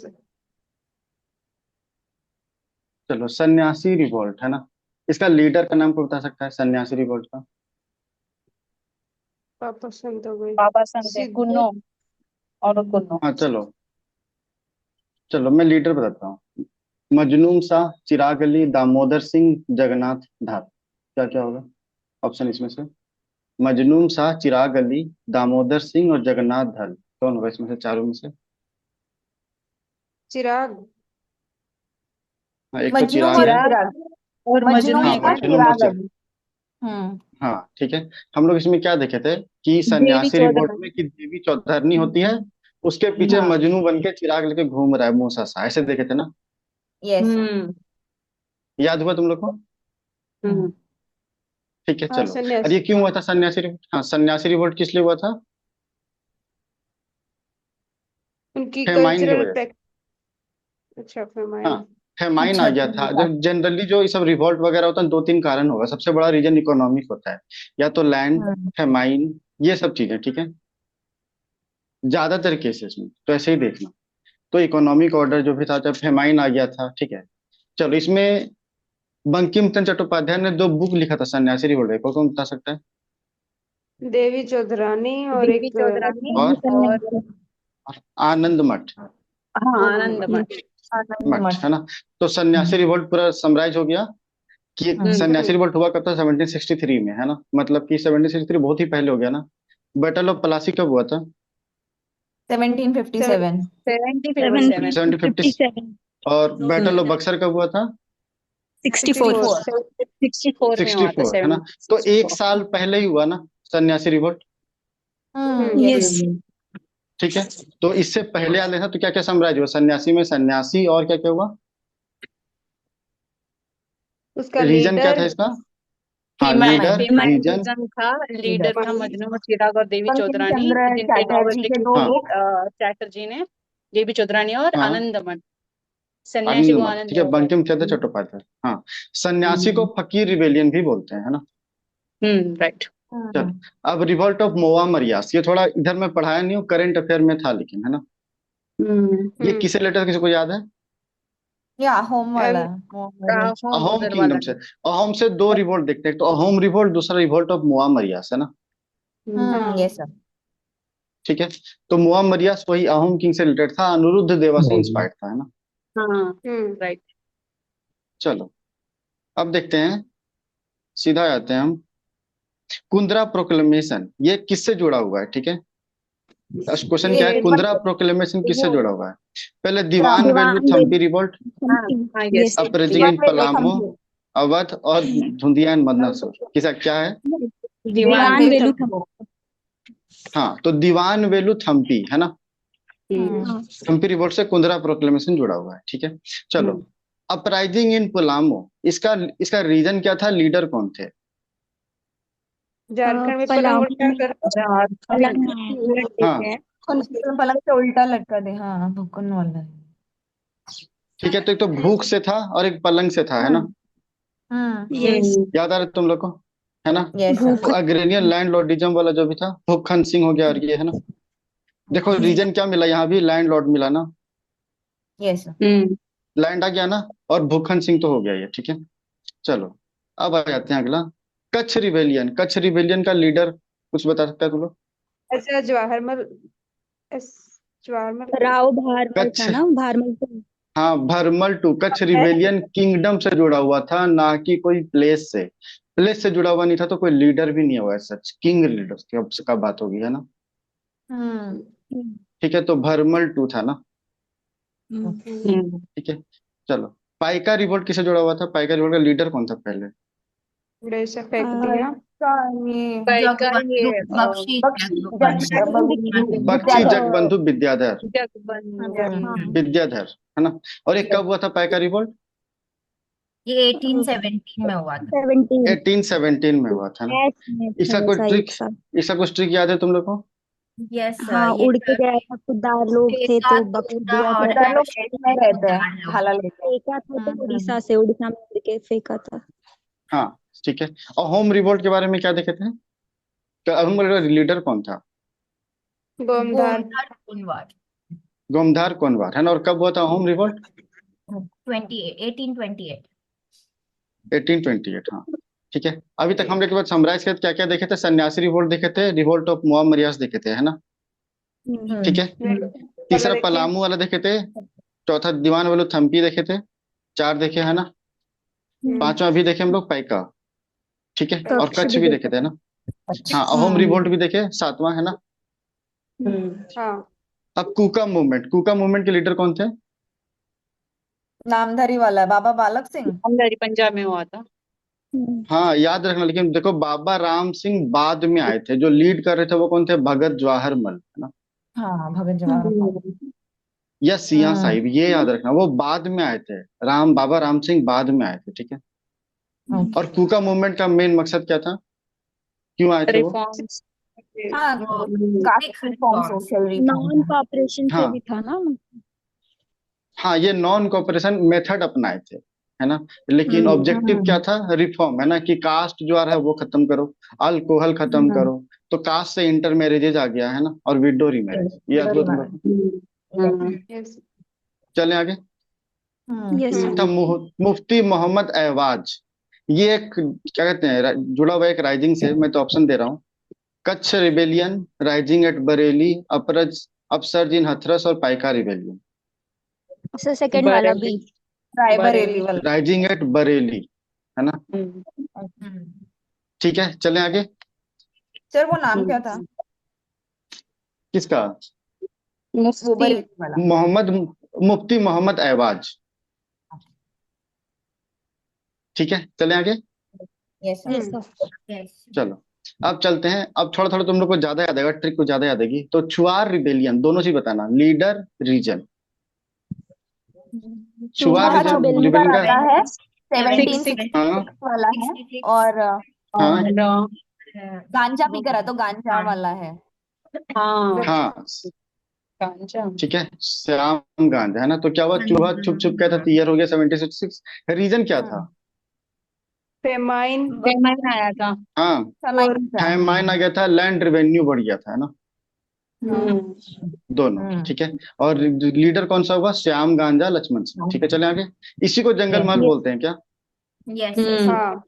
Yes. चलो, सन्यासी revolt है ना। इसका लीडर का नाम को बता सकता है सन्यासी रिवोल्ट का? पापा संत हो गई। बाबा संत है, सिद्ध। कुन्नो और कुन्नो। हाँ, चलो चलो, मैं लीडर बताता हूँ। मजनून शाह, चिराग अली, दामोदर सिंह, जगन्नाथ धार। क्या क्या होगा ऑप्शन इसमें से? मजनून शाह, चिराग अली, दामोदर सिंह और जगन्नाथ धर, कौन होगा इसमें से, चारों में से? चिराग। हाँ, एक तो मजनू चिराग और है। चिराग और मजनू हाँ, मजनू और है। मजनून और चिराग चिराग। अली। हम्म। हाँ, ठीक है। हम लोग इसमें क्या देखे थे कि देवी सन्यासी रिवोल्ट में चौधरी। कि देवी चौधरनी होती है, उसके पीछे हाँ। मजनू बन के चिराग लेके घूम रहा है मूसा सा, ऐसे देखे थे ना? यस। हम्म याद हुआ तुम लोग को? हम्म ठीक है, हाँ, चलो। और सन्यासी। ये क्यों हुआ था सन्यासी रिवोल्ट? हाँ, सन्यासी रिवोल्ट किस लिए हुआ था? उनकी फेमाइन की कल्चरल वजह से। प्रैक्टिस। अच्छा, हाँ, फरमाइन। फेमाइन अच्छा आ गया अच्छा। था। जब जनरली जो ये सब रिवॉल्ट वगैरह होता है, दो तीन कारण होगा। सबसे बड़ा रीजन इकोनॉमिक होता है, या तो लैंड, हम्म। फेमाइन, ये सब चीजें, ठीक है। ज्यादातर केसेस में तो ऐसे ही देखना। तो इकोनॉमिक ऑर्डर जो भी था, जब फेमाइन आ गया था, ठीक है। चलो, इसमें बंकिम चंद्र चट्टोपाध्याय ने दो बुक लिखा था सन्यासी रिवोल्ट, को कौन बता सकता है? देवी चौधरानी और देवी एक चौधरानी और और आनंद मठ। हाँ आनंद हाँ। मठ। आनंद मठ मठ। है ना। तो सन्यासी रिवोल्ट पूरा समराइज हो गया कि हम्म। सन्यासी रिवोल्ट हुआ कब था? 1763 में, है ना। मतलब कि 1763 बहुत ही पहले हो गया ना। बैटल ऑफ प्लासी कब हुआ था? 1757। 1757। 1750। 1757। और बैटल ऑफ बक्सर कब हुआ था? 64। 64। 64 में हुआ था। 64, है ना। तो एक 1764। साल पहले ही हुआ ना सन्यासी रिवोल्ट। हम्म। यस। यस। ठीक है। तो इससे पहले वाले था तो क्या क्या साम्राज्य हुआ सन्यासी में? सन्यासी और क्या क्या हुआ? उसका रीजन क्या था लीडर इसका? हाँ, famine. Leader, famine region. Region था। लीडर लीडर था मजनू और चिराग और देवी बंकिम चौधरानी, चंद्र जिनके नॉवेल चटर्जी के लिखी दो हाँ थी बुक। चैटर्जी ने। देवी चौधरानी और हाँ, आनंदमठ। सन्यासी आनंद को मठ, आनंद ठीक है, बोलते हैं। बंकिम चंद्र चट्टोपाध्याय। हाँ, सन्यासी को हम्म फकीर रिबेलियन भी बोलते हैं, है ना। राइट। चल, हम्म। अब रिवोल्ट ऑफ मोआ मरियास, ये थोड़ा इधर मैं पढ़ाया नहीं हूँ, करंट अफेयर में था लेकिन, है ना। हम्म ये हम्म। किसे लेटर, किसी को याद है? या होम वाला एम। मोहम्मद। होम अहोम उधर किंगडम वाला से। है। अहोम से दो रिवोल्ट देखते हैं, एक तो अहोम रिवोल्ट, दूसरा रिवोल्ट ऑफ मोआ मरियास, है ना। ये हाँ। सब। ठीक है। तो मोआ मरियास वही अहोम किंग से रिलेटेड था, अनिरुद्ध देवा से इंस्पायर्ड था, है ना। हाँ हम्म। राइट। चलो, अब देखते हैं, सीधा आते हैं हम। कुंदरा प्रोक्लेमेशन ये किससे जुड़ा हुआ है, ठीक है। क्वेश्चन क्या है, ये कुंदरा प्रोक्लेमेशन किससे वो जुड़ा हुआ है? पहले दीवान वेलु दीवान थम्पी रिवोल्ट, हाँ समथिंग। हाँ यस। यस। अपरेजिंग दीवान इन वेलु पलामो, थम्पी। अवध और धुंधिया इन मदनसुर, किसा क्या है? दीवान दीवान वेलु वेलु थम्पी। हाँ, तो दीवान वेलु थम्पी, है ना। हम्म हाँ। थम्पी रिवोल्ट से कुंदरा प्रोक्लेमेशन जुड़ा हुआ है, ठीक है। चलो, हम्म। अपराइजिंग इन पलामो, इसका इसका रीजन क्या था, लीडर कौन थे? झारखंड में पलंग पलामू उल्टा में कर। झारखंड। पलंग उलट हाँ, देते हैं। पलंग से उल्टा लटका दे, हाँ भुक्कन वाला। ठीक है। तो एक तो भूख से था और एक पलंग से था, है ना। हम्म। यस। याद आ रहा है तुम लोग को, है ना। यस। तो भूख। अग्रेनियन लैंडलॉर्डिज्म वाला जो भी था, भूखन सिंह हो गया, और ये, है ना। देखो रीजन क्या मिला, यहाँ भी लैंडलॉर्ड मिला ना, यस। हम्म लैंड आ गया ना। और भूखन सिंह तो हो गया ये, ठीक है। चलो, अब आ जाते हैं अगला। कच्छ रिबेलियन, कच्छ रिबेलियन का लीडर कुछ बता सकता है तुम लोग? अच्छा, जवाहरमल। एस। जवाहरमल को। राव भारमल था कच्छ, ना, भारमल तो। हाँ, भरमल टू। कच्छ है। रिबेलियन किंगडम से जुड़ा हुआ था, ना कि कोई प्लेस से। प्लेस से जुड़ा हुआ नहीं था तो कोई लीडर भी नहीं हुआ, सच किंग लीडर का बात होगी, है ना। हम्म। हम्म। ठीक है, तो भरमल टू था ना। हम्म। हम्म ठीक है, चलो। पाइका रिवोल्ट किसे जुड़ा हुआ था? पाइका रिवोल्ट का लीडर कौन था पहले? उड़ीसा फेंक आ, दिया। का ये का जगबंधु ये बख्शी बख्शी विद्याधर। जगबंधु विद्याधर, जगबंधु। हाँ। विद्याधर, है ना। और एक कब हुआ था पाइका रिवोल्ट? ये 1817 में हुआ था। 17। 1817 में हुआ था ना। मैच में था इसका कोई ऐसा ट्रिक, एक साथ। इसका कुछ ट्रिक याद है तुम लोग को? यस। हाँ, ये उड़ के गया था, खुददार लोग थे फेंका तो तो बख्श उड़ा दिया और था। खुदा लोग खेत में रहते हैं भाला लेके। फेंका था तो हम्म। उड़ीसा से, उड़ीसा में उड़ के फेंका था। हाँ, ठीक है। और होम रिवोल्ट के बारे में क्या देखे थे? तो होम लीडर कौन था? गोमधार। गोमधार कुनवार। गोमधार कोनवार है ना। और कब हुआ था होम रिवोल्ट? 1828। 1828, हाँ ठीक है। अभी तक हम लोग के बाद समराइज किया क्या क्या देखे थे? सन्यासी रिवोल्ट देखे थे, रिवोल्ट ऑफ मुआम्मरियास देखे थे, है ना। ठीक है। वाला तीसरा देखिए। पलामू वाला देखे थे। चौथा दीवान वालू थम्पी देखे थे। चार देखे है ना। पांचवा अभी देखे हम लोग पैका। ठीक है। और कक्ष कच्छ भी भी देखे देखा थे था। ना। हाँ, होम रिवोल्ट भी देखे, सातवां है ना। हाँ। अब कुका मूवमेंट, कुका मूवमेंट के लीडर कौन थे? नामधारी वाला है बाबा बालक सिंह। अंदर पंजाब में हुआ था। हाँ याद रखना, लेकिन देखो बाबा राम सिंह बाद में आए थे, जो लीड कर रहे थे वो कौन थे? भगत जवाहर मल, है ना। हाँ भगत जवाहर। या सिया हम्म साहिब, ये याद रखना, वो बाद में आए थे। बाबा राम सिंह बाद में आए थे, ठीक है। और कुका मूवमेंट का मेन मकसद क्या था? क्यों आए थे वो? रिफॉर्म्स। हाँ वो caste Sikh reform reform. Social reform non था। कॉपरेशन से भी हाँ था ना। हाँ, ये नॉन कॉपरेशन मेथड अपनाए थे, है ना। लेकिन ऑब्जेक्टिव क्या था? रिफॉर्म, है ना, कि कास्ट जो आ रहा है वो खत्म करो, अल्कोहल खत्म करो। तो कास्ट से इंटर मैरिजेज आ गया, है ना, और विडो रीमैरिज, ये याद हुआ तुम लोग को? यस। चलें आगे। Yes sir. था मुफ्ती मोहम्मद ऐवाज। ये एक क्या कहते हैं, जुड़ा हुआ एक राइजिंग से, मैं तो ऑप्शन दे रहा हूँ। Kutch rebellion, rising at Bareilly, अपरज अपसर्ज इन हथरस, और पाइका रिबेलियन। सर सेकंड वाला भी। रायबरेली वाला। राइजिंग एट बरेली, है ना। ठीक है, चलें आगे। सर वो नाम क्या था? किसका? वो मुफ्ती। बरेली वाला। मोहम्मद, मुफ्ती मोहम्मद ऐवाज। ठीक है, चलें आगे। Yes yes sir. Sir. Yes. चलो, अब चलते हैं। अब थोड़ा थोड़ा तुम लोग को ज्यादा याद आएगा, ट्रिक को ज्यादा याद आएगी। तो चुआर रिबेलियन, दोनों चीज बताना, लीडर रीजन। चुआर चूहा रिबेलियन छुपा रिबेलियन का। रहता है सेवेंटीन 1766 हाँ वाला है। और हाँ और गांजा भी करा तो गांजा वाला है। हाँ हाँ, कांचा। ठीक है, श्याम गांधी, है ना। तो क्या हुआ? चूहा छुप छुप गया था, तो ईयर हो गया 1766। रीजन क्या था? फेमाइन पेमेंट आया था। हाँ, समय था। फाइमाइन आ गया था, लैंड रेवेन्यू बढ़ गया था, है ना। दोनों, हम्म ठीक है। और लीडर कौन सा हुआ? श्याम गांजा लक्ष्मण सिंह। ठीक है, चले आगे। इसी को जंगल महल बोलते हैं क्या? यस। हाँ।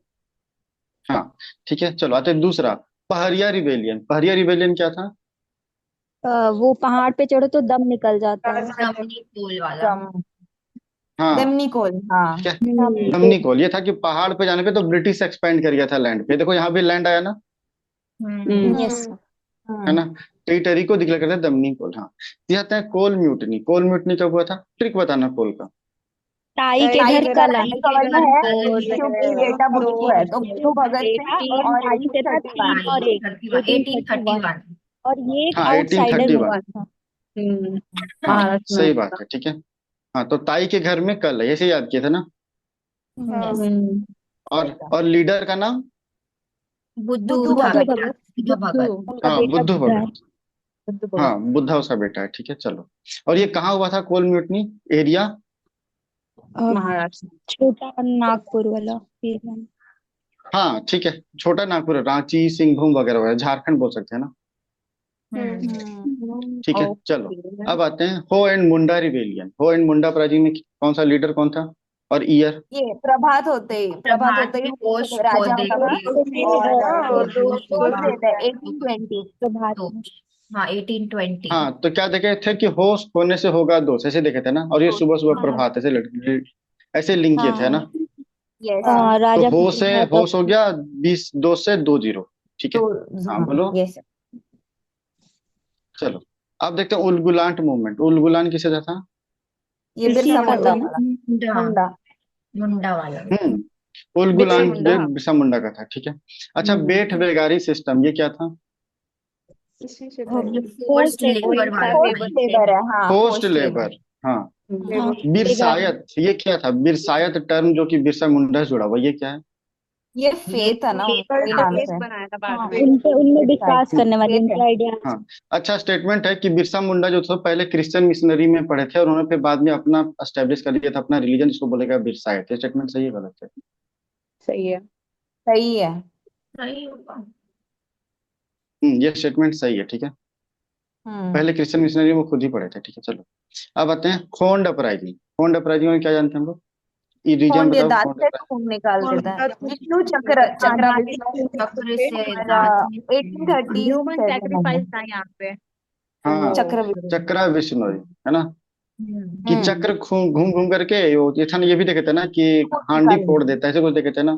हाँ, ठीक है, चलो आते हैं दूसरा। पहरिया रिबेलियन। पहरिया रिबेलियन क्या था? वो पहाड़ पे चढ़ो तो दम निकल जाता है। दमनी कोल वाला। दम हाँ, दमनी कोल हाँ। ठीक है। दमनी कोल, ये था कि पहाड़ पे जाने पे तो ब्रिटिश एक्सपेंड कर गया था लैंड पे। देखो यहाँ भी लैंड आया ना, यस सर। है ना। टेरिटरी को डिक्लेयर करते हैं दमनी कोल। हाँ, ये आते हैं कोल म्यूटनी। कोल म्यूटनी कब हुआ था? ट्रिक बताना कोल का। ताई के ताई घर के कला। घर कवल है और क्योंकि बेटा बुद्धू है तो बुद्धू भगत सिंह और ताई से था 3 और 1। 1831। 1831 और ये एक हाँ, आउटसाइडर 1831। हुआ था। हाँ, महाराष्ट्र में सही हुआ बात था। है, ठीक है। हाँ, तो ताई के घर में कल है, ऐसे याद किए थे ना। हाँ। और लीडर का नाम? बुद्धू बुद्धू था भगत। बेटा, बुद्ध भगत। उनका हाँ, बेटा बुद्धू बुद्धा है। भगत। हाँ, बुद्धा उसका बेटा है, ठीक है, चलो। और ये कहाँ हुआ था कोल म्यूटनी? एरिया? और महाराष्ट्र। छोटा नागपुर वाला एरिया। हाँ, ठीक है। छोटा नागपुर, रांची, सिंहभूम वगैरह वगैरह, झारखंड बोल सकते हैं ना। ठीक है, चलो। ओके। अब आते हैं हो एंड मुंडा रिबेलियन। हो एंड मुंडा अपराधी में कौन सा लीडर कौन था? और ईयर? ये प्रभात होते ही में होश खो राजा दे का के और दो पोस्ट देता है 1820। प्रभात तो में। हाँ 1820। हाँ, तो क्या देखे थे कि होश खोने से होगा दोष, ऐसे देखे थे ना। और ये सुबह सुबह हाँ प्रभात, ऐसे ऐसे लिंक किए थे, है ना। हाँ। यस तो राजा होश है, प्रभात होश हो गया 20, 2 से 2 0। ठीक है। तो हाँ हाँ बोलो। यस। चलो, अब देखते हैं उलगुलान मूवमेंट। उलगुलान किसे था? ये इसी बिरसा का मुंडा था ना। वाला। मुंडा। मुंडा मुंडा वाला। उलगुलान मुंडा। बिरसा मुंडा का था, ठीक है। अच्छा, बेट बेगारी सिस्टम, ये क्या था? इसी से और था। ये फोर्स फोर्स्ड लेबर वाला था फोर्स्ट लेबर है हाँ पोस्ट फोर्स्ट लेबर। लेबर। हाँ, हाँ बेगारी। बिरसायत, ये क्या था? बिरसायत टर्म जो कि बिरसा मुंडा से जुड़ा हुआ, ये क्या है? ये फेथ है ना पेपर उनके नाम टेबल्स से। बनाया था हाँ बाद में। उनपे उनमें विश्वास Exactly. करने वाले फेथ है। उनके आइडिया। हाँ, अच्छा स्टेटमेंट है कि बिरसा मुंडा जो था पहले क्रिश्चियन मिशनरी में पढ़े थे, और उन्होंने फिर बाद में अपना एस्टेब्लिश कर लिया था अपना रिलीजन, जिसको बोलेगा बिरसायत। ये स्टेटमेंट सही है गलत है? सही है। सही है। सही होगा। ये स्टेटमेंट सही है, ठीक है। पहले क्रिश्चियन मिशनरी वो खुद ही पढ़े थे। ठीक है चलो, अब आते हैं खोंड अपराइजिंग। खोंड अपराइजिंग में क्या जानते हैं हम लोग? ये रीजन कौन ये बताओ। दांत खोंड से अपराइजिंग खून निकाल कौन देता है? सा विष्णु चक्र चक्राभिषेक चक्र से और दांत में ह्यूमन 1837 सैक्रिफाइस था यहाँ पे। हाँ, वो चक्राभिषेक। चक्रा विष्णुई है ना, कि हम्म, चक्र घूम घूम करके वो ये था ना, ये भी देखे थे ना कि हांडी निकाल फोड़ देता है, ऐसे कुछ देखे थे ना।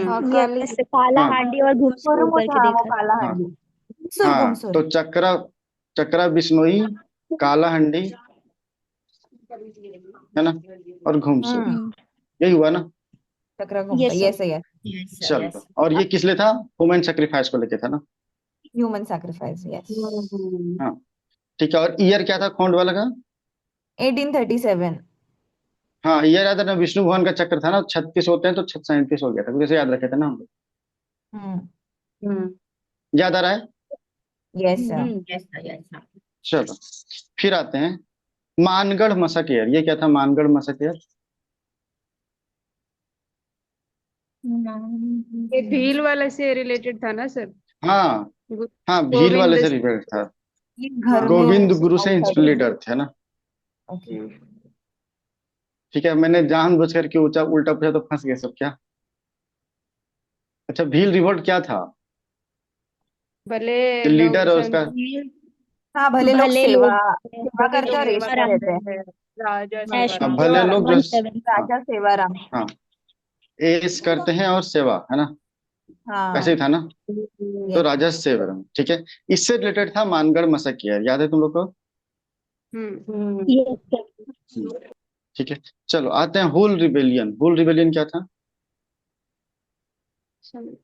हाँ काली यस, काला हाँ हांडी और घुमसूर गुरमुख करके हाँ वो देखा था। काला हाँ हांडी घुमसुर हाँ, घुमसुर। तो चक्रा चक्रा विष्णुई, काला हंडी है ना, और घुमसूर, हम्म यही हुआ ना। चक्र घूमता यस ये सर। सही है। यस सर, चलो, यस। और ये किस लिए था? ह्यूमन सेक्रीफाइस को लेके था ना। Human sacrifice yes. हाँ ठीक है, और ईयर क्या था खोंड वाला का? 1837। हाँ ईयर याद है ना, विष्णु भगवान का चक्र था ना, 36 होते हैं तो 37 हो गया था, कुछ ऐसे याद रखे थे ना हम लोग। हम्म याद आ रहा है? Yes sir. Yes sir, yes sir. चलो, फिर आते हैं मानगढ़ मसकेयर। ये क्या था मानगढ़ मसकेयर? ये भील वाले से रिलेटेड था ना सर? हाँ गो- हाँ, भील वाले गोविंद से सिंह। रिलेटेड था। ये घर में गोविंद गुरु से outside है। लीडर थे ना। ओके। ठीक है, मैंने जानबूझ करके ऊंचा उल्टा पूछा तो फंस गए सब क्या। अच्छा, भील रिवोल्ट क्या था? भले लोग लीडर और उसका, हाँ भले लोग भले सेवा लोग सेवा करते और रेस्ट में रहते हैं। राजा ऐश हाँ, सेवाराम। भले लोग जो, 17। हाँ राजा सेवाराम। हाँ, ऐश करते हैं और सेवा है ना, ऐसे ही हाँ था ना। तो यस। राजा सेवरम, ठीक है, इससे रिलेटेड था मानगढ़ मसकियर, याद है तुम लोग को? हम्म यस सर। ठीक है, चलो आते हैं हुल रिबेलियन। हुल रिबेलियन क्या था? सं-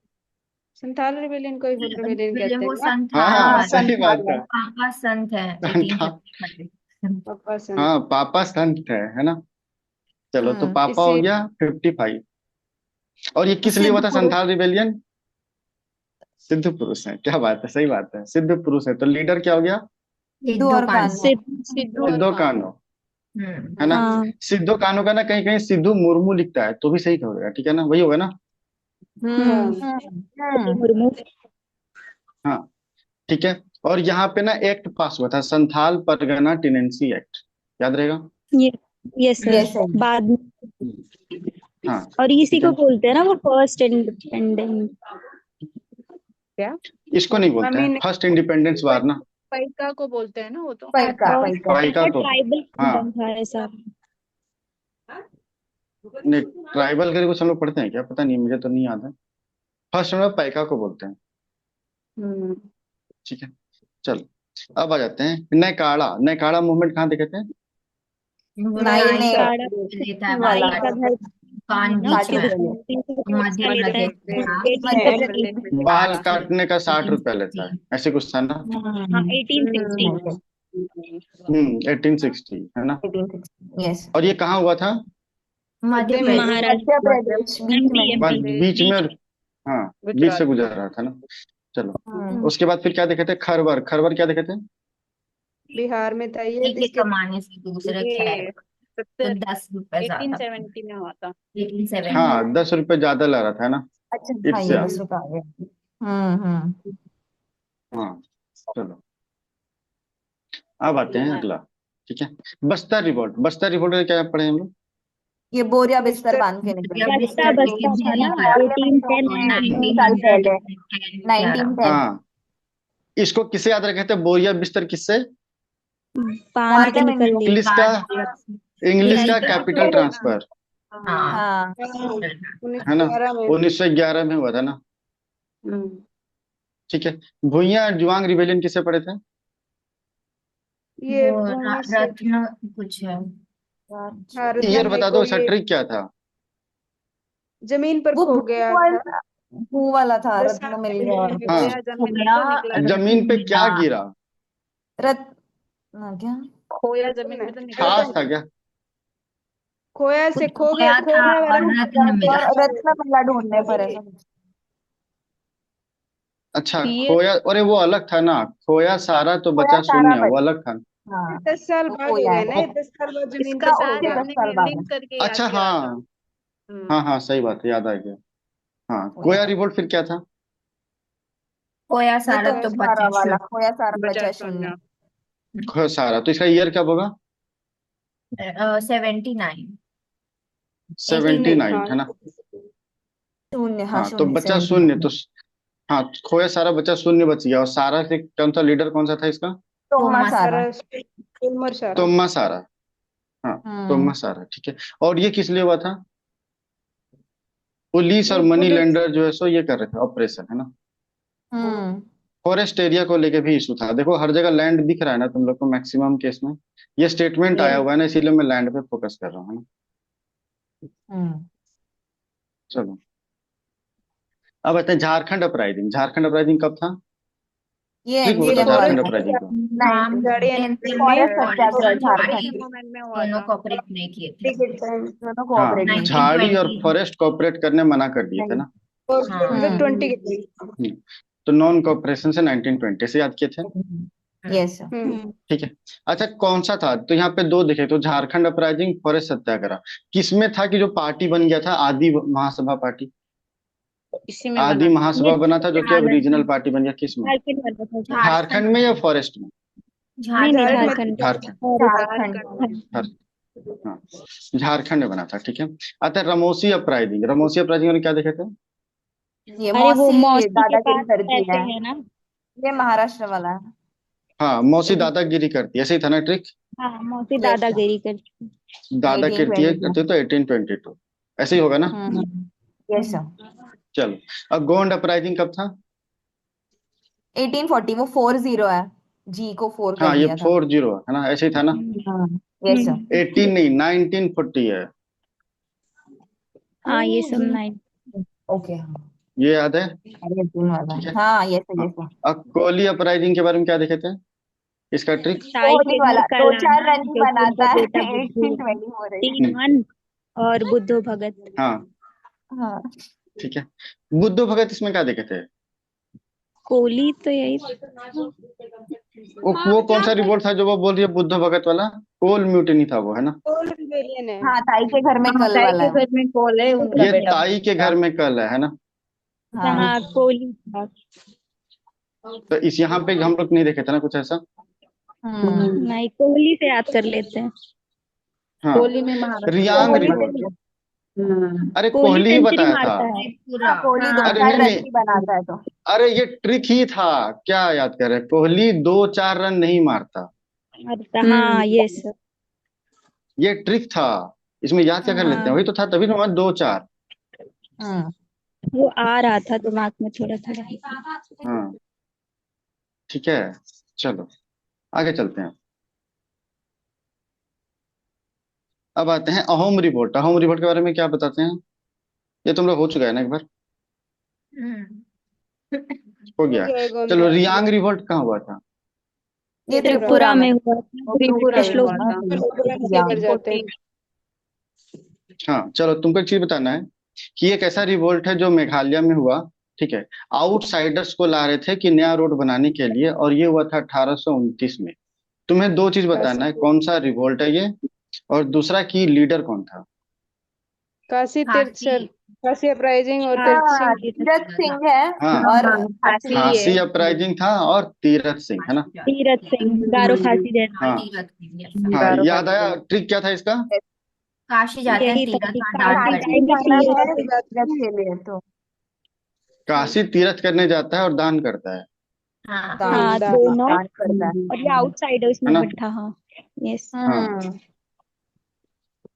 संथाल रिबेलियन को ही हुल रिबेलियन पहले कहते वो हैं ना? हाँ हाँ हाँ हाँ संथाल सही बात संथाल है। है। पापा संत है संथा 1835। पापा संत। हाँ, पापा संत है ना। चलो, तो पापा हो इसी गया 55। और ये किस लिए हुआ सिद्ध था पुरुष। संथाल रिबेलियन? सिद्ध पुरुष है, क्या बात है, सही बात है, सिद्ध पुरुष है, तो लीडर क्या हो गया? सिद्धू और कान्हा। सिद्धू और सिद्धो कान्हा। कान्हो, है ना। हाँ सिद्धो कान्हो का ना कहीं कहीं सिद्धू मुर्मू लिखता है तो भी सही होगा, ठीक है ना, वही होगा ना। हम्म हाँ मुर्मू। हाँ ठीक है, और यहाँ पे ना एक्ट पास हुआ था, संथाल परगना टेनेंसी एक्ट, याद रहेगा। ये यस ये सर। सही। बाद में। हाँ और इसी ठीक को है, बोलते हैं ना वो फर्स्ट इंडिपेंडेंट। क्या? इसको नहीं बोलते हैं हमें फर्स्ट इंडिपेंडेंस वार ना, पैका को बोलते हैं ना वो तो। पैका और पैका। वाइका को। ट्राइबल हाँ, किंगडम था ऐसा। नहीं, ट्राइबल करके कुछ हम लोग पढ़ते हैं क्या, पता नहीं, मुझे तो नहीं याद है। फर्स्ट में पैका को बोलते हैं। हम्म ठीक है, चलो अब आ जाते हैं नैकाड़ा। नैकाड़ा मूवमेंट कहाँ देखे थे? नाई ने काड़ा लेता है वाला नाई का घर कान ना, बीच काटी में, पहले। मध्य लेता है प्रदेश था। 1860 में। बाल काटने का 60 रुपया लेता है, ऐसे कुछ था ना। हाँ 1860 में। 1860 है ना। 1860 यस। और ये कहाँ हुआ था? मध्य मध्य प्रदेश। महाराष्ट्र। मध्य प्रदेश बीच में। MP MP. बीच में, हाँ, बीच से गुजरात। गुजर रहा था ना। चलो, हम्म उसके बाद फिर क्या देखे थे? खरवर। खरवर क्या देखे थे? बिहार में था ये, एक एक इसके कमाने से दूसरे खैर ये तो 70 10 रुपए ज्यादा। 1870 में हुआ था। 1870। हाँ, 10 रुपए ज्यादा ला रहा था ना, अच्छा हाँ इससे ये ज्यादा। 10 रुपए आ गए। हाँ चलो, अब आते हैं अगला। ठीक है, बस्तर रिवोल्ट। बस्तर रिवोल्ट में क्या पढ़े हम लोग? ये बोरिया बिस्तर बिस्तर बांध के निकले। जब बस्ता बिस्तर बस्ता लेके था ना दिल्ली गया 1810 तो में। 20 साल पहले 1910 में आ रहा। 1910। हाँ, इसको किसे याद रखे थे? बोरिया बिस्तर किससे? बांध के क्वांटम निकल ली। इंग्लिश का, इंग्लिश का कैपिटल ट्रांसफर, हाँ हाँ है ना, 1911 में। 1911 में हुआ था ना। हम्म ठीक है, भुइयां जुआंग रिबेलियन किसे पढ़े थे? ये वो भूमि से रत्न कुछ है। हाँ, रत्ना ईयर भाई बता को दो, इसका ये ट्रिक क्या था? जमीन पर वो खो गया था। भू वाला था 10 साल रत्न मिल गया और पहले कुछ हाँ, खोया हो जमीन में गया। तो निकला था। जमीन पे क्या मिला। गिरा? रत्न क्या? खोया जमीन में तो निकला खास था। था क्या? खोया से कुछ खो गया, खोया था खोया वाला और रत्न मिला। और रत्न मिला ढूंढने पर ऐसा कुछ। अच्छा, ये खोया, अरे वो अलग था ना, खोया सारा तो खोया बचा सारा शून्य, वो बच। अलग था। हाँ 10 साल वो बाद हो खोया गए है। ना, ओ, ये 10 साल बाद जमीन इसका पर खो शायद उसके गया। 10 साल हमने बाद है। लिंक करके याद अच्छा किया था। हाँ, हाँ हाँ सही बात है, याद आ गया। हाँ, खोया कोया था। रिवोल्ट फिर क्या था? खोया ये सारा तो तो सारा बचा वाला शून्य। खोया सारा बचा बचा शून्य। शून्य। खो सारा, तो इसका ईयर कब होगा? 79। 79 हाँ है ना? शून्य, हाँ हाँ, तो शून्य बचा 79। शून्य, तो हाँ, खोया सारा बचा शून्य बच गया। और सारा से कौन सा लीडर कौन सा था इसका? तोमा सारा। सारा उमर सारा तोम्मा सारा। हाँ, तोम्मा हम्म सारा, ठीक है। और ये किस लिए हुआ था? पुलिस और वो मनी पुलिस लेंडर जो है सो ये कर रहे थे ऑपरेशन, है ना? हम्म फॉरेस्ट एरिया को लेके भी इशू था। देखो हर जगह लैंड दिख रहा है ना तुम लोग को मैक्सिमम केस में। ये स्टेटमेंट ये आया हुआ है ना, इसीलिए मैं लैंड पे फोकस कर रहा हूँ, है ना? हम्म चलो, अब आते हैं झारखंड अपराइजिंग। झारखंड अपराइजिंग कब था? ये ट्रिक एनसीए बताओ हुआ झारखंड था अपराइजिंग का। हाँ, 19 में फॉरेस्ट सत्याग्रह झाड़ी झारखंड। मूवमेंट में हुआ दोनों था। कॉपरेट नहीं किए थे। टिकट टाइम दोनों हाँ, कोऑपरेट नहीं किए। झाड़ी और 1920। फॉरेस्ट कॉपरेट करने मना कर दिए थे नहीं। ना? और हाँ। 20 के लिए हम्म, तो नॉन कॉपरेशन से 1920 से याद किए थे। यस। ठीक है। अच्छा, कौन सा था? तो यहाँ पे दो दिखे, तो झारखंड अपराइजिंग, फॉरेस्ट सत्याग्रह। किसमें था कि जो पार्टी बन गया था आदि महासभा पार्टी? इसी में आदि बना। महासभा बना था, जो कि अब रीजनल पार्टी बन गया। किसमें? झारखंड वाला था सर। झारखंड में या फॉरेस्ट में? नहीं नहीं, झारखंड झारखंड झारखंड। में झारखंड। झारखंड। हाँ, झारखंड में बना था, ठीक है। अच्छा, रमोसी अपराइजिंग। रमोसी अपराइजिंग में क्या देखे थे? ये अरे वो मौसी मौसी के दादागिरी पास करती रहते है। हैं ना। ये महाराष्ट्र वाला है। हाँ, मौसी दादागिरी करती है, ऐसे ही था ना ट्रिक? हाँ, मौसी यस। दादागिरी करती है। दादा कीर्ति है 1822। करती तो 1822, ऐसे ही होगा ना? यस। चलो, अब गोंड अपराइजिंग कब था? 1840, वो 40 है। जी को 4 कर हाँ, ये दिया था। 40 है ना, ऐसे ही था ना? यस। 18 नहीं, 1940 है। हाँ, ये सब नहीं। ओके। ये याद है? अरे 18 वाला ठीक है। है। हाँ यस हाँ, यस। अब कोहली अपराइजिंग के बारे में क्या देखे थे? इसका ट्रिक? ताई कोहली के घर वाला का दो चार लाना, रन ही जो कि उनका बनाता है। बेटा बुद्धू 1820 हो रही है। 3 1 और बुद्धू भगत। हाँ, हाँ। ठीक है। बुद्धू भगत इसमें क्या देखे थे? कोहली तो यही। वो कौन सा रिवोल्ट था जो वो बोल रही है बुद्धू भगत वाला? कोल म्यूटिनी था वो, है ना? कोल रिबेलियन है हाँ ताई के घर में कल ताई वाला के है। घर में कॉल है, उनका ये बेटा ताई के घर में कल है ना? हाँ। हाँ, कोहली था। तो इस यहाँ पे हम लोग नहीं देखे थे ना कुछ ऐसा? नहीं, कोहली से याद कर लेते हैं। हाँ, कोहली में महाराष्ट्र रियांग कोहली रिवोल्ट। से। अरे कोहली कोहली ही सेंचुरी बताया था। मारता है। पूरा। कोहली दो अरे चार नहीं रन नहीं, ही बनाता है तो। अरे ये ट्रिक ही था। क्या याद कर रहे हैं? कोहली 2-4 रन नहीं मारता, मारता, हाँ ये सब। ये ट्रिक था। इसमें याद क्या कर लेते हैं? हाँ, वही तो था, तभी तो हमारा 2-4। हम्म वो आ रहा था दिमाग में थोड़ा थोड़ा। हाँ, ठीक है। चलो, आगे चलते हैं। अब आते हैं अहोम रिवोल्ट। अहोम रिवोल्ट के बारे में क्या बताते हैं? ये तुम लोग हो चुका है ना एक बार? हम्म। हो हो गया। गया चलो, गोंधरा रियांग रिवोल्ट कहाँ हुआ था? ये त्रिपुरा में हुआ था। त्रिपुरा में श्लोक हुआ था। त्रिपुरा में से कर जाते हैं 14। हाँ, चलो, तुमको एक चीज बताना है कि एक ऐसा रिवोल्ट है जो मेघालय में हुआ। ठीक है। आउटसाइडर्स को ला रहे थे कि नया रोड बनाने के लिए, और ये हुआ था 1829 में। तुम्हें दो चीज बताना है, काशी कौन सा रिवोल्ट है ये, और दूसरा की लीडर कौन था। काशी तीर्थ काशी। सर, काशी अपराइजिंग और तीर्थ हाँ सिंह तीरथ सिंह है। हाँ, और काशी ही काशी है। अपराइजिंग था और तीरथ सिंह, है ना? तीरथ सिंह गारो फांसी देना। हाँ, तीरथ सिंह, yes। हाँ, याद आया ट्रिक क्या था इसका? काशी जाते हैं यही था तीरथ कि और दान काशी करते हैं। काशी जाएंगे जाना तो है तीरथ के लिए तो। काशी तीरथ करने जाता है और दान करता है हाँ। हाँ, दान दोनों। दान करता है। और ये आउटसाइडर्स है में ना? बैठा, हाँ। यस। हाँ,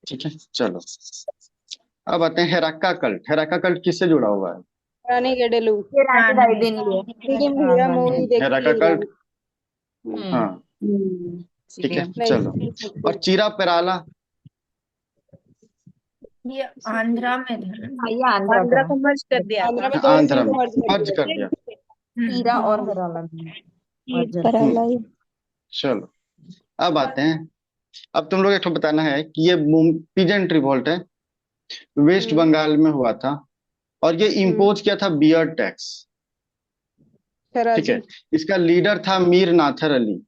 ठीक है। चलो, अब आते हैं हेराका कल्ट। हेराका कल्ट किससे जुड़ा हुआ है? रानी गेडेलू ये रानी रानी गाइडिन लिए। लेकिन भैया मूवी देखी हेराका है कल्ट। रानी हाँ, ठीक है। नहीं चलो, और चीरा पेराला? ये आंध्रा में था ना? हाँ, ये आंध्रा आंध्रा था। को मर्ज कर दिया आंध्रा था। में दो आंध्रा सिंह में को मर्ज कर मर्ज दिया कर दिया। तीरा और हम्म। हराला ये पराला ही। चलो, अब आते हैं। अब तुम लोग एक ठो बताना है कि ये पीजेंट रिवोल्ट है, वेस्ट हम्म बंगाल में हुआ था, और ये इम्पोज किया था बियर टैक्स। ठीक शराजी है। इसका लीडर था मीर नाथर अली।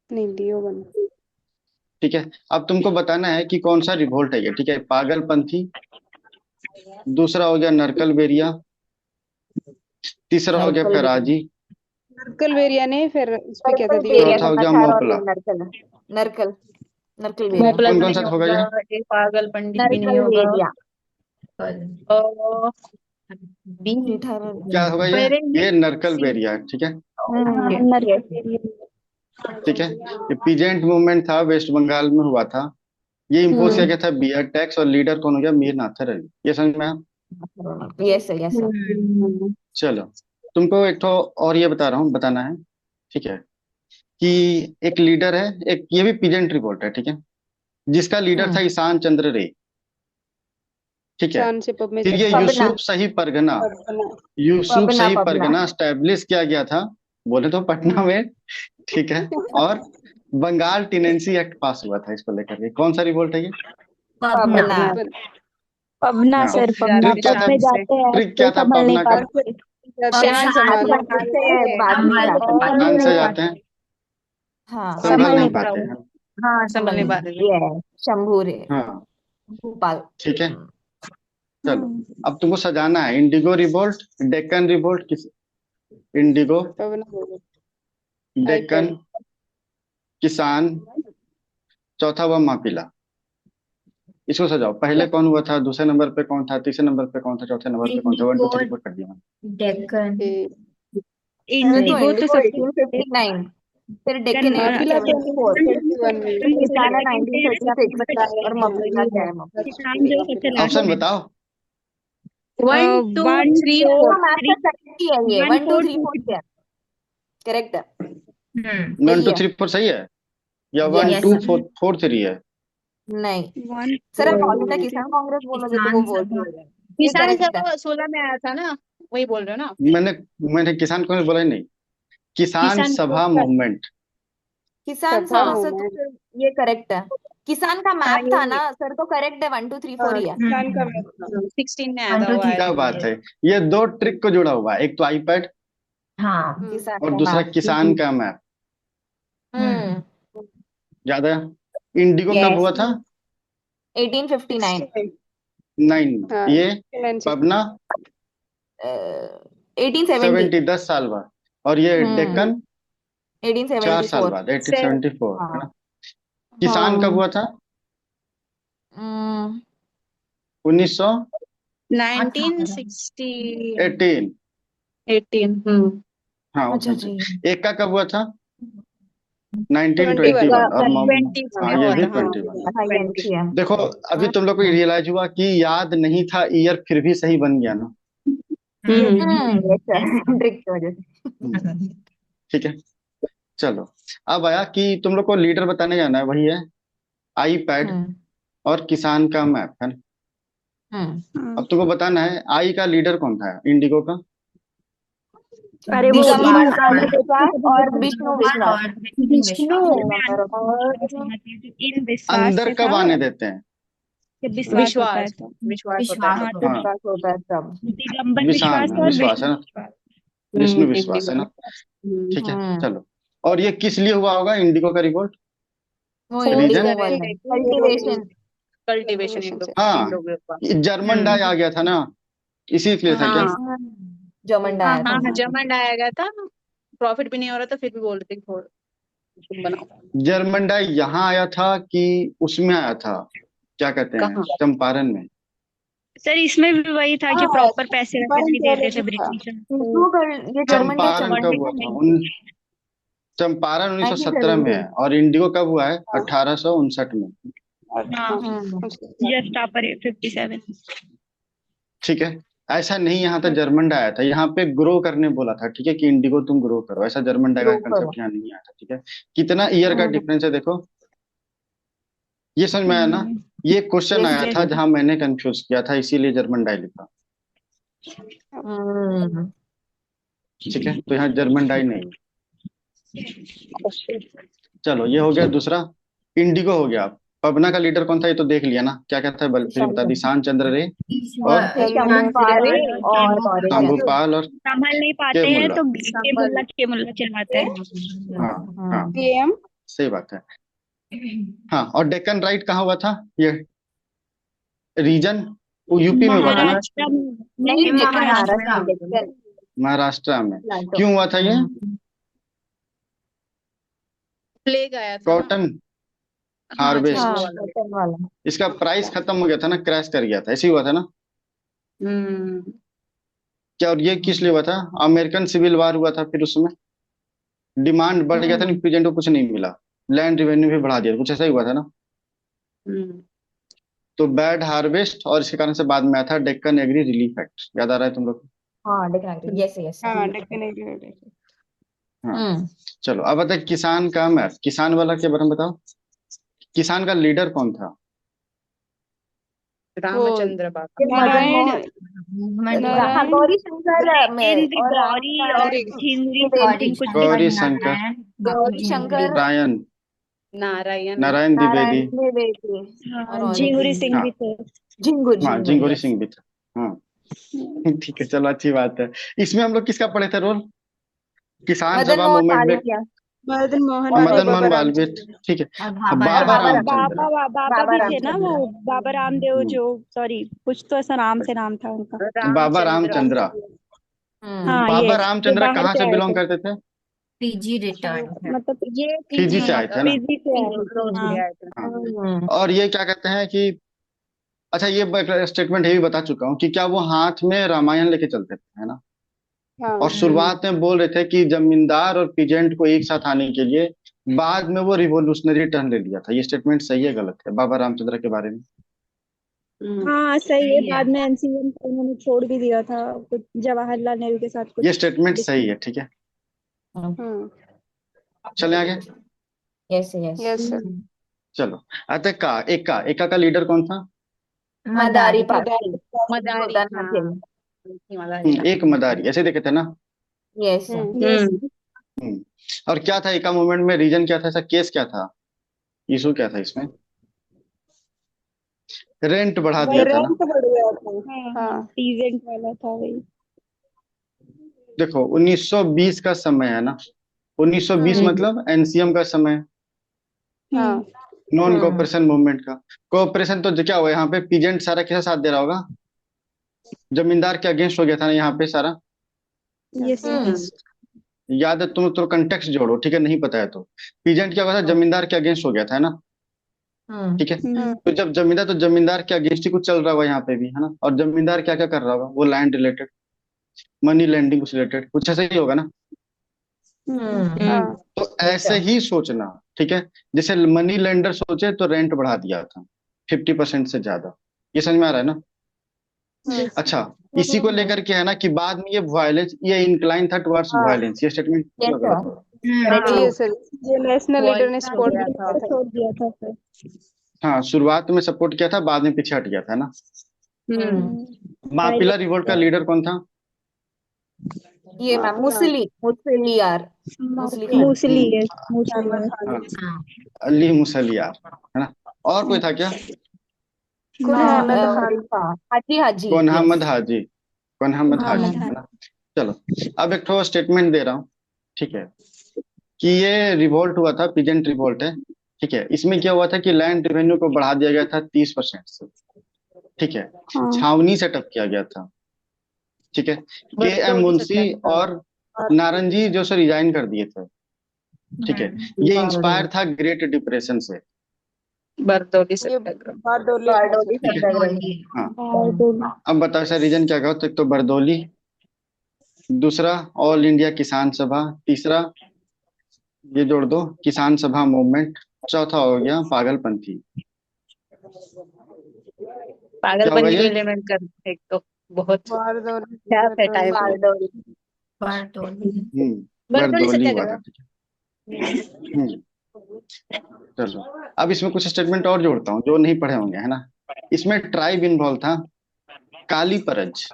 नहीं लियो बन ठीक है। अब तुमको बताना है कि कौन सा रिवोल्ट है ये। ठीक है, पागलपंथी, दूसरा हो गया नरकल बेरिया, तीसरा हो गया नरकल फेराजी। नरकल वेरिया ने फिर इस पे क्या था नरकल दिया वेरिया चौथा हो था गया नथार और मोपला। ये नरकल नरकल नरकल वो वेरिया प्लस कौन कौन नहीं सा होगा ये? होगा, एक पागल पंडित भी नहीं नरकल होगा। वेरिया और बी निठार और क्या होगा ये? पेरेंट ये नरकल सी। बेरिया है, ठीक है। हाँ ओके नरकल एरिया। ठीक है, ये पीजेंट मूवमेंट था, वेस्ट बंगाल में हुआ था। ये इम्पोज किया गया था बियर टैक्स, और लीडर कौन हो गया? मीर नाथर अली। ये समझ में आया? यस यस चलो, तुमको एक तो और ये बता रहा हूँ, बताना है, ठीक है, कि एक लीडर है, एक ये भी पीजेंट रिवोल्ट है, ठीक है, जिसका लीडर था ईशान चंद्र रे, ठीक है। शान से पब में फिर ये चढ़ा पबना यूसुफ शाही परगना, पबना। यूसुफ पबना शाही पबना परगना स्टैब्लिश किया गया था, बोले तो पटना में, ठीक है। और बंगाल टेनेंसी एक्ट पास हुआ था इसको लेकर के। कौन सा रिवोल्ट है ये? पबना। पबना पबना हाँ, सर, पब पबना जाते ट्रिक क्या पब था? में शाम से। जाते हैं ट्रिक तो क्या था संभल नहीं पबना का? पाते। शान संभाल संभाल से बाद में संभाल जाते के हैं। ध्यान से और जाते हैं, हाँ संभल संभल नहीं नहीं पाते पाते। हैं। हाँ संभल नहीं पाते थे। ये शंभूरे हाँ, भोपाल ठीक है। चलो, अब तुमको सजाना है। इंडिगो रिवोल्ट, डेक्कन रिवोल्ट, किस? इंडिगो, पबना होगा डेक्कन, आईपैड किसान, चौथा हुआ मापिला। इसको सजाओ। पहले कौन हुआ था, दूसरे नंबर पे कौन था, तीसरे नंबर पे कौन था, चौथे नंबर पे कौन था? 1 2 3 4 कर दिया मैंने। डेक्कन ए पहले तो इंडिगो तो इंडिगो सबसे 1859, फिर डेक्कन मापिला तो 1874, फिर 1951 में किसाना 1936 और मप्पिला क्या है मप्पिला। किसान जो सबसे लास्ट ऑप्शन में। बताओ। 1 2 1 3 4 तो 4 मैथ का करेक्ट ही है ये 1 1 2 4 3 4 क्या करेक्ट है 1 सही 2 है 3 4 सही है, या 1 यस 2 4 4 3 है? नहीं 1 सर आप 4 मौजूदा किसान कांग्रेस बोलोगे तो वो किसान बोल सभा। दिएगा ये किसान करेक्ट है सभा 16 में आया था ना, वही बोल रहे हो ना? मैंने मैंने किसान कौन बोला ही नहीं। किसान किसान सभा मूवमेंट। किसान सभा सभा से तो मूवमेंट फिर ये करेक्ट है किसान का हाँ मैप था ये ना सर तो करेक्ट है 1 2 3 4 ही है किसान का मैच था 16 में आया वन था टू वो थ्री आया क्या था। बात है, ये दो ट्रिक को जुड़ा हुआ है, एक तो आईपैड हाँ। किसान और का दूसरा मैप किसान का मैप। हम्म याद है? इंडिगो कब यस हुआ था? 1859 9। हाँ ये 1960 पबना 1870 70, 10 साल बाद। और ये हम्म डेक्कन 4 साल 1874 बाद, 1874, है हाँ ना? किसान कब हाँ हुआ था? हम्म 1918 1918। 18 हाँ, अच्छा उतना जी एक का कब हुआ था? 21 1921। और 20 हाँ, में ये हुआ भी था। हाँ 21। हाँ ये अच्छी है देखो, अभी तुम लोग को रियलाइज हुआ कि याद नहीं था ईयर, फिर भी सही बन गया ना? यस सर ट्रिक की वजह से ठीक है। चलो, अब आया कि तुम लोग को लीडर बताने जाना है, वही है आईपैड हम्म और किसान का मैप, है ना? हम्म अब तुमको बताना है आई का लीडर कौन था इंडिगो का? अरे वो दिगंबर विश्वास आंध्र विश्वास और विष्णु कुमार विश्वास और विष्णु विश्वास। और इन विश्वास अंदर से कब था आने देते हैं? जब विश्वास होता है विश्वास तो। विश्वास होता है विश्वास हाँ तो। तो हाँ, विश्वास होता है तब दिगंबर विशान विश्वास और विश्वास है विष्णु ना, विश्वास। विष्णु विश्वास है इंडिगो ना? ठीक है, हम्म चलो। और ये किस लिए हुआ होगा इंडिगो का रिवोल्ट? वो फोर्स रीजन? रिमूवल में कल्टीवेशन कल्टीवेशन हाँ, ये जर्मन डाई आ गया था ना, इसी के लिए था क्या? हाँ जमंडा हाँ आया हाँ था हाँ जमंड आया गया था। प्रॉफिट भी नहीं हो रहा था फिर भी बोल रहे थे छोड़ तुम बनाओ। जर्मन डाई यहाँ आया था कि उसमें आया था, क्या कहते हैं, कहाँ? चंपारण में? सर इसमें भी वही था कि हाँ प्रॉपर पैसे वैसे चंपारण नहीं देते पहले थे भी था ब्रिटिश। इसको कर ये जर्मन डे चंपारण कब हुआ था? चंपारण 1917 में 1917 है, और इंडिगो कब हुआ है? 1859 में। हाँ हम्म उसके बाद जस्ट आफ्टर 57। ठीक है, ऐसा नहीं यहाँ था जर्मन डाई आया था, यहाँ पे ग्रो करने बोला था, ठीक है, कि इंडिगो तुम ग्रो करो, ऐसा जर्मन डाई का ग्रो करो कंसेप्ट यहाँ नहीं आया था, ठीक है। कितना ईयर का हम्म डिफरेंस है देखो, ये समझ में आया ना? हम्म ये क्वेश्चन यस आया यस था जहां मैंने कंफ्यूज किया था, इसीलिए जर्मन डाई लिखा। हम्म ठीक है, तो यहाँ जर्मन डाई नहीं है। चलो, ये हो गया दूसरा। इंडिगो हो गया। पबना का लीडर कौन था ये तो देख लिया ना, क्या क्या था, फिर बता। ईशान चंद्र रे और शंभुपाल और शंभुपाल और संभल नहीं के पाते हैं मुल्ला। तो के मुल्ला चलाते हैं। हाँ हाँ, पीएम सही बात है। हाँ, और डेक्कन राइट कहाँ हुआ था ये रीजन? वो यूपी में हुआ था ना? महाराष्ट्र नहीं नहीं डेक्कन महाराष्ट्र महाराष्ट्र में डेक्कन महाराष्ट्र में। प्लाटो। क्यों हुआ था ये? प्लेग आया था ना। कॉटन हाँ हार्वेस्ट। अच्छा हाँ वो वाला। कॉटन वाला। इसका प्राइस खत्म हो गया था ना, क्रैश कर गया था, ऐसे ही हुआ था ना हम्म क्या? और ये किस लिए हुआ था? अमेरिकन सिविल वार हुआ था, फिर उसमें डिमांड बढ़ गया था, नहीं पीजेंट को कुछ नहीं मिला, लैंड रेवेन्यू भी बढ़ा दिया, कुछ ऐसा ही हुआ था ना। हम्म तो बैड हार्वेस्ट, और इसके कारण से बाद में आया था डेक्कन एग्री रिलीफ एक्ट, याद आ रहा है तुम लोग को? हाँ डेक्कन यस यस। हाँ डेक्कन एग्री। हाँ। चलो अब बताए किसान का मैथ, किसान वाला के बारे में बताओ। किसान का लीडर कौन था? रामचंद्र बाबा। मदन नारायण मोहन। मूवमेंट हाँ नारायण गौरी शंकर में राजेंद्र और गौरी और झिंगरी त्रिवेदी। समथिंग कुछ गौरी शंकर, नारायण गौरी शंकर नारायण, नारायण नारायण द्विवेदी। नारायण द्विवेदी और एक झिंगुरी सिंह हाँ भी थे। झिंगुर हाँ, झिंगुर जिंगोरी यस। सिंह भी था। हाँ ठीक है, चलो अच्छी बात है। इसमें हम लोग किसका पढ़े थे रोल? किसान मदन सभा मोहन मूवमेंट में मालवीय मदन मोहन और मदन बाबा मोहन मालवीय, रामचंद्र। ठीक है। और हाँ, बाबा बाबा बाबा रामचंद्र। बाबा बाबा भी थे ना वो, रामचंद्र। बाबा रामदेव हम्म, जो, सॉरी कुछ तो ऐसा नाम से नाम था उनका। बाबा रामचंद्र। रामचंद्रा। हाँ बाबा ये जो रामचंद्रा बाहर कहाँ से से आए बिलोंग थे, करते थे? पीजी रिटर्न है। मतलब ये फिजी पीजी, से आए थे ना। पीजी से आए थे। से हाँ आए थे। हाँ। और ये क्या कहते हैं कि, अच्छा ये स्टेटमेंट ये भी बता चुका हूँ कि क्या वो हाथ में रामायण लेके चलते थे, है ना। हाँ और शुरुआत में बोल रहे थे कि जमींदार और पीजेंट को एक साथ आने के लिए, बाद में वो रिवोल्यूशनरी टर्न ले लिया था। ये स्टेटमेंट सही है गलत है बाबा रामचंद्र के बारे में? हाँ सही है। सही है। बाद में एनसीएम को उन्होंने छोड़ भी दिया था, कुछ जवाहरलाल नेहरू के साथ ये कुछ स्टेटमेंट सही है, डिस्प्यूट। ठीक है। हम्म चले आगे। Yes yes. Yes sir. चलो अतः एका का लीडर कौन था? मदारी मदारी। पाटिल। मदारी गोदाना हाँ। थे। मदारी। एक मदारी, ऐसे देखे थे ना। यस। यस। हम्म। और क्या था एका मूवमेंट में, रीजन क्या था, ऐसा केस क्या था, इशू क्या था इसमें? रेंट बढ़ा वही दिया था ना। रेंट बढ़ गया था। हाँ हाँ हाँ टीजेंट वाला था वही। देखो 1920 का समय है ना, 1920 मतलब एनसीएम का समय, हाँ नॉन कोऑपरेशन मूवमेंट का। कोऑपरेशन तो क्या हुआ यहाँ पे, पीजेंट सारा किसका साथ दे रहा होगा? जमींदार के अगेंस्ट हो गया था ना यहाँ पे सारा। Yes yes. याद है? तुम तो कंटेक्स्ट जोड़ो, ठीक है, नहीं पता है तो। पीजेंट क्या हुआ था, जमींदार के अगेंस्ट हो गया था, है ना। ठीक है, तो जब जमींदार, तो जमींदार के अगेंस्ट ही कुछ चल रहा होगा यहाँ पे भी, है ना। और जमींदार क्या क्या कर रहा होगा, वो लैंड रिलेटेड, मनी लैंडिंग कुछ रिलेटेड, कुछ ऐसा ही होगा ना। हाँ तो ऐसे ही सोचना, ठीक है। जैसे मनी लेंडर सोचे तो रेंट बढ़ा दिया था 50% से ज्यादा। ये समझ में आ रहा है ना। अच्छा, इसी को लेकर के है ना कि बाद में ये वायलेंस, ये इंक्लाइन था टुवर्ड्स हाँ वायलेंस, ये स्टेटमेंट यस गलत होगा। सही है सर। ये नेशनल लीडर ने वॉयलेंस हो सपोर्ट गया किया था। था। छोड़ दिया था फिर। हाँ, शुरुआत में सपोर्ट किया था, बाद में पीछे हट गया था ना। मापिला रिवोल्ट का लीडर कौन था? ये मैम मुसली मुसलियार मुसली खान। मूसली है, मूसली है। हाँ, अली मुसलियार, है ना। और कोई था क्या? कौन हाँ अहमद खान। हाजी हाजी कौन यस। अहमद हाजी, कौन अहमद हाजी, मोहम्मद है हाजी। ना। चलो अब एक ठो स्टेटमेंट दे रहा हूँ, ठीक है, कि ये रिवोल्ट हुआ था, पीजेंट रिवोल्ट है, ठीक है। इसमें क्या हुआ था कि लैंड रेवेन्यू को बढ़ा दिया गया था 30% से, ठीक है। हाँ छावनी सेटअप किया गया था, ठीक है। के एम बरदौली मुंशी सत्याग्रह। और नारंगी जो से रिजाइन कर दिए थे, ठीक है। ये इंस्पायर था ग्रेट डिप्रेशन से। बरदौली ये सत्याग्रह। बारडोली था बारडोली सर। सत्याग्रह। हाँ, बारडोली। अब बताओ सर रीजन क्या कहो, तो एक तो बरदौली, दूसरा ऑल इंडिया किसान सभा, तीसरा ये जोड़ दो किसान सभा मूवमेंट, चौथा हो गया पागलपंथी। क्या होगा पागलपन के ये? एलिमेंट कर एक तो बहुत बारडोली गैप है टाइम में। बारडोली। बरदौली बरदौली हुआ था, सत्याग्रह। ठीक है। चलो अब इसमें कुछ स्टेटमेंट और जोड़ता हूँ जो नहीं पढ़े होंगे, है ना। इसमें ट्राइब इन्वॉल्व था, काली परज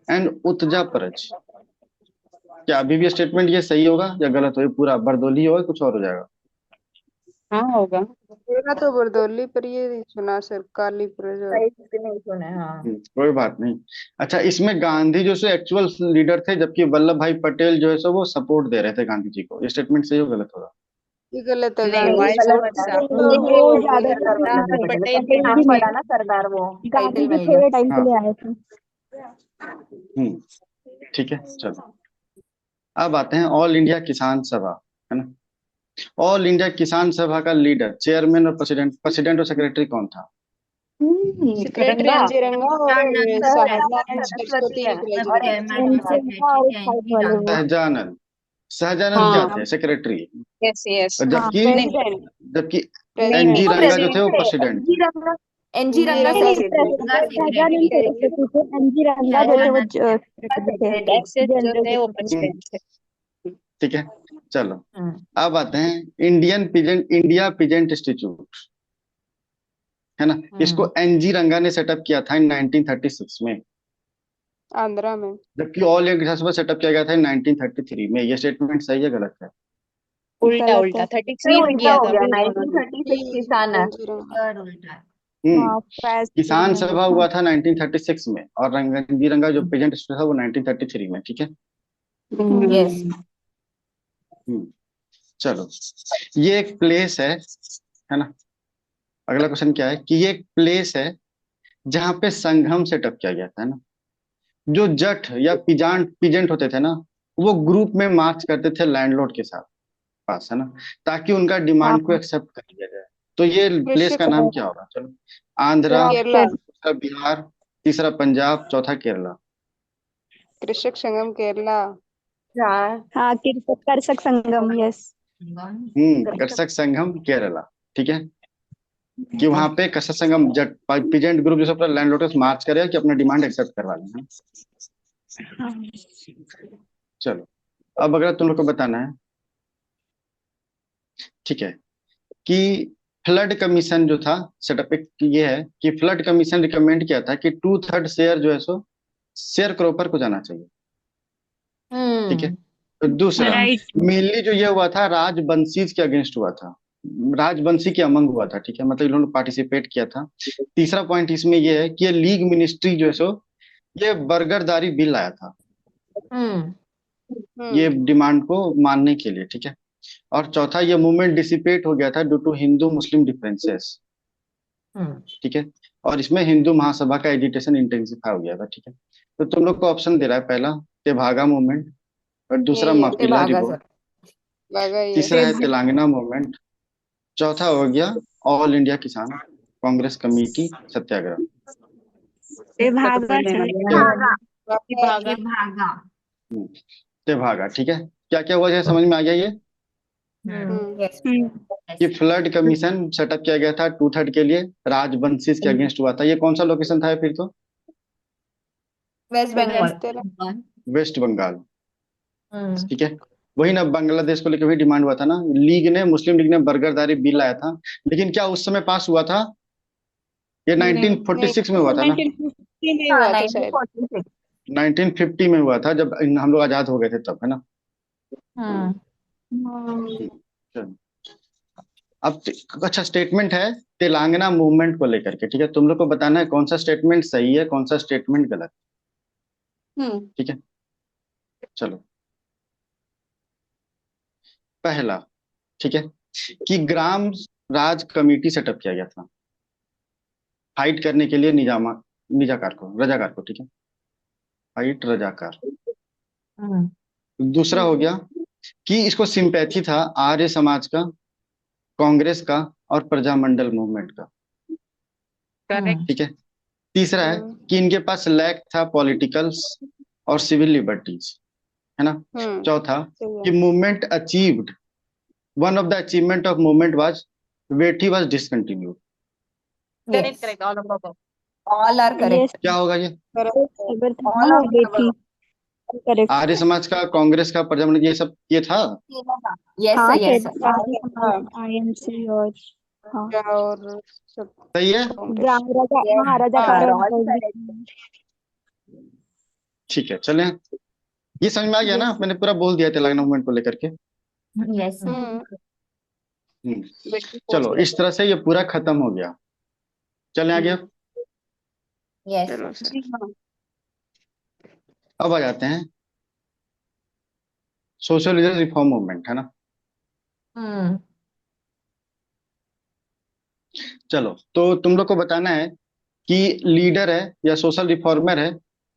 एंड उत्जा परज। क्या अभी भी स्टेटमेंट ये सही होगा या गलत होगा? पूरा बरदौली होगा, कुछ और हो जाएगा? हाँ होगा। मेरा तो बरदौली पर ये नहीं सुना सर, कालीपुर जो। सही से नहीं सुने हाँ। कोई बात नहीं। अच्छा, इसमें गांधी जो से एक्चुअल लीडर थे, जबकि वल्लभ भाई पटेल जो है सो वो सपोर्ट दे रहे थे गांधी जी को। ये स्टेटमेंट सही हो गलत होगा? ये गलत है, नहीं गांधी भाई गलत बहुत है। सा। वो ज्यादा सरदार सरदार वल्लभ भाई पटेल पटेल सबसे भी नाम भी पड़ा नहीं, ना सरदार वो गांधी टाइटल जी मिल गया। थोड़े टाइम के हाँ लिए आए थे। ठीक है, चलो अब आते हैं ऑल इंडिया किसान सभा, है ना। ऑल इंडिया किसान सभा का लीडर, चेयरमैन और प्रेसिडेंट और सेक्रेटरी कौन था? सेक्रेटरी रंगा एनजी रंगा और शाहजानंद सरस्वती सरस्वती है और चेयरमैन और रंगा और एक साइड सेक्रेटरी वाले एनजी वो। रंगा। सहजानंद। सहजानंद क्या हाँ थे? सेक्रेटरी। यस यस और हाँ जबकि प्रेसिडेंट जबकि नहीं एनजी नहीं प्रेसिडेंट रंगा जो थे वो प्रेसिडेंट थे प्रेसिडेंट एनजी थे। रंगा। एनजी एनजी रंगा नहीं रंगा नहीं, सेक्रेटरी रंगा सहजानंद सेक्रेटरी। सरस्वती थे, एनजी रंगा जो थे वो सहजानंद सेक्रेटरी थे, सेक्रेटरी। ऐसे जो जनरल थे वो सेक्रेटरी। प्रेसिडेंट थे। ठीक है, चलो हम्म अब आते हैं इंडिया पिजेंट इंस्टीट्यूट, है ना। इसको एनजी रंगा ने सेटअप किया था इन 1936 में, आंध्रा में। जबकि ऑल इंडिया किसान सभा सेटअप किया गया था इन 1933 में। ये स्टेटमेंट सही है गलत है? उल्टा गलत उल्टा है। 33 में उल्टा किया हो था गया फिर उन्होंने। 1936 किसान है। एनजी रंगा। थर्ड उल्टा है। हाँ फैज किसान में सभा था। हुआ था 1936 में, और एनजी रंगा जो पिजेंट इंस्टीट्यूट था वो 1933 में। ठीक है। यस। हम्म, चलो ये एक प्लेस है ना। अगला क्वेश्चन क्या है कि ये एक प्लेस है जहाँ पे संगम सेटअप किया गया था, है ना। जो जट या पिजांट पिजेंट होते थे ना, वो ग्रुप में मार्च करते थे लैंडलॉर्ड के साथ पास, है ना, ताकि उनका डिमांड को हाँ एक्सेप्ट कर लिया जाए। तो ये प्लेस कृषक का नाम क्या होगा? चलो, आंध्रा, केरला। दूसरा बिहार, तीसरा पंजाब, चौथा केरला। कृषक संगम केरला। हाँ, कृषक संगम, यस। कर्षक संगम केरला। ठीक है, कि वहां पे कर्षक संगम जट पिजेंट ग्रुप जैसे पूरा लैंडलॉर्ड मार्च करे कि अपना डिमांड एक्सेप्ट करवा लें। हाँ चलो अब अगर तुम लोग को बताना है, ठीक है, कि फ्लड कमीशन जो था सेटअप, एक ये है कि फ्लड कमीशन रिकमेंड किया था कि 2/3 शेयर जो है सो शेयर क्रॉपर को जाना चाहिए। ठीक है। तो दूसरा, राइट। मेनली जो ये हुआ था राजवंशीज के अगेंस्ट हुआ था, राजवंशी के अमंग हुआ था। ठीक है, मतलब इन्होंने पार्टिसिपेट किया था। तीसरा पॉइंट इसमें ये है कि ये लीग मिनिस्ट्री जो है सो ये बर्गरदारी बिल आया था ये डिमांड को मानने के लिए। ठीक है। और चौथा, ये मूवमेंट डिसिपेट हो गया था due to Hindu Muslim differences. ठीक है। और इसमें हिंदू महासभा का एजिटेशन इंटेंसिफाई हो गया था। ठीक है। तो तुम लोग को ऑप्शन दे रहा है, पहला तेभागा मूवमेंट, और दूसरा यही है मापिला भागा रिवोल्ट, सर। लगा ही है। तीसरा है तेलंगाना मूवमेंट, चौथा हो गया ऑल इंडिया किसान कांग्रेस कमेटी सत्याग्रह। ये इसका तो भागा कोई लेना चले। देना भागा। नहीं। ये भागा। भागा। हम्म, तेभागा। ठीक है, क्या क्या हुआ, समझ में आ गया ये यस कि यस। फ्लड कमीशन सेटअप किया गया था 2/3 के लिए, राजवंशीज के अगेंस्ट हुआ था। ये कौन सा लोकेशन था फिर? तो west Bengal. West Telangana. West Bengal. Hmm ठीक है। वही ना, बांग्लादेश को लेकर भी डिमांड हुआ था ना, लीग ने, मुस्लिम लीग ने बर्गरदारी बिल लाया था। लेकिन क्या उस समय पास हुआ था? ये नहीं 1946 में हुआ था ना। 1950 में हाँ हुआ था शायद। 1946। 1950 में हुआ था जब हम लोग आजाद हो गए थे तब, है ना। हम्म चलो, अब अच्छा स्टेटमेंट है तेलंगाना मूवमेंट को लेकर के। ठीक है, तुम लोग को बताना है कौन सा स्टेटमेंट सही है, कौन सा स्टेटमेंट गलत। ठीक है, चलो पहला, ठीक है, कि ग्राम राज कमेटी सेटअप किया गया था फाइट करने के लिए रजाकार को। ठीक है, फाइट रजाकार। हम्म दूसरा हो गया कि इसको सिंपैथी था आर्य समाज का, कांग्रेस का और प्रजामंडल मूवमेंट का। करेक्ट। ठीक है। तीसरा है कि इनके पास लैक था पॉलिटिकल्स और सिविल लिबर्टीज, है ना। चौथा, सही कि है। Movement achieved one of the achievement of movement was vetti was discontinued. Correct yes. Correct all of all are ये करेक्ट। क्या होगा ये? करेक्ट। खबर था ऑल ना, of the vetti. Correct. Arya Samaj का, कांग्रेस का, प्रजामंडल, ये सब ये था। यस हाँ यस। आर्य समाज, आईएमसी और हाँ और सब सही है। कांग्रेस। राजा, हाँ हाँ रजाकार और ऑल वो भी। करेक्ट। ठीक है, चलें, ये समझ में आ गया ना, यस। मैंने पूरा बोल दिया तेलंगाना मूवमेंट को लेकर के। यस बेटी चलो पोस्ट। इस तरह से ये पूरा खत्म हो गया। चले आगे। यस। चलो सर। जी हाँ। अब आ जाते हैं सोशलिज्म रिफॉर्म मूवमेंट, है ना। हम्म चलो तो तुम लोग को बताना है कि लीडर है या सोशल रिफॉर्मर है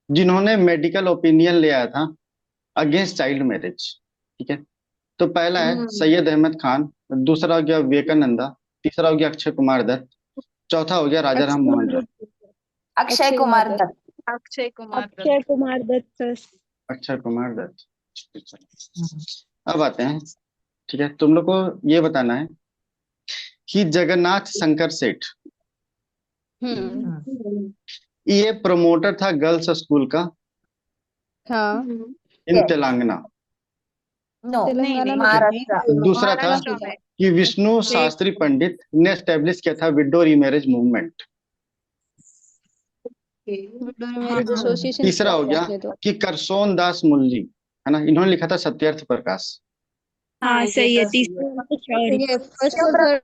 जिन्होंने मेडिकल ओपिनियन ले आया था अगेंस्ट चाइल्ड मैरिज। ठीक है, तो पहला है सैयद अहमद खान, दूसरा हो गया विवेकानंदा, तीसरा हो गया अक्षय कुमार दत्त, चौथा हो गया राजा राम मोहन राय। अक्षय कुमार दत्त। अक्षय कुमार दत्त। अक्षय कुमार दत्त सर। अक्षय कुमार दत्त। अब आते हैं, ठीक है, तुम लोग को ये बताना है कि जगन्नाथ शंकर सेठ ये प्रमोटर था गर्ल्स स्कूल का हाँ इन Yes. तेलंगाना। नो तेलंगाना में महाराष्ट्र। दूसरा था महाराष्ट्र में। कि विष्णु शास्त्री पंडित ने एस्टेब्लिश किया था window remarriage movement. Marriage association तीसरा हो गया कि करसोन दास मुल्ली, है ना, इन्होंने लिखा था सत्यार्थ प्रकाश। हाँ सही है। तो तीसरा वाला श्योर है। ये फर्स्ट और थर्ड